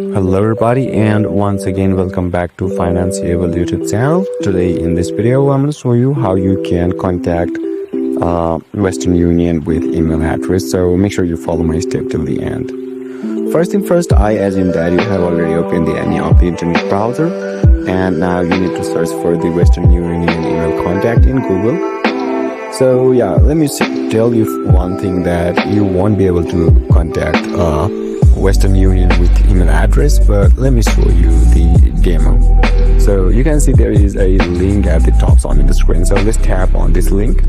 Hello everybody, and once again welcome back to Financiable YouTube channel. Today in this video I'm going to show you how you can contact Western Union with email address. So make sure you follow my step till the end. First thing first, I assume that you have already opened any of the internet browser, and now you need to search for the Western Union email contact in Google. So yeah, let me tell you one thing, that you won't be able to contact Western Union with email address, but let me show you the demo. So you can see there is a link at the top on the screen. So let's tap on this link,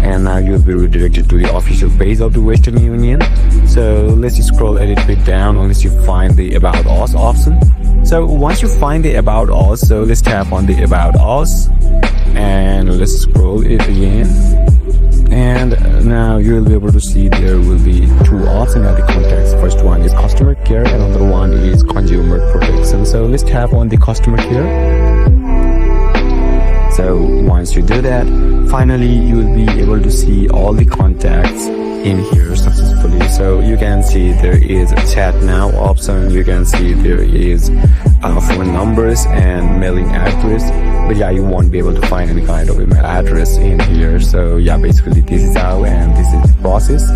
and now you'll be redirected to the official page of the Western Union. So let's just scroll a little bit down unless you find the About Us option. So once you find the About Us, so let's tap on the About Us, and let's scroll it again. And now you will be able to see there will be two options at the contacts. First one is customer care, and another one is consumer protection. So let's tap on the customer care. So once you do that, finally you will be able to see all the contacts in here successfully. So you can see there is a chat now option, you can see there is phone numbers and mailing address, but yeah, you won't be able to find any kind of email address in here. So yeah, basically this is how, and this is the process.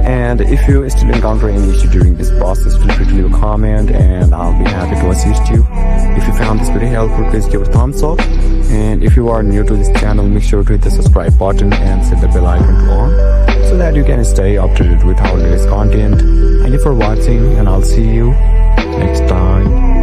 And if you still encounter any issue during this process, feel free to leave a comment and I'll be happy to assist you. If you found this video helpful, please give it a thumbs up, and if you are new to this channel, make sure to hit the subscribe button and set the bell icon to on, so that you can stay up to date with our latest content. Thank you for watching, and I'll see you next time.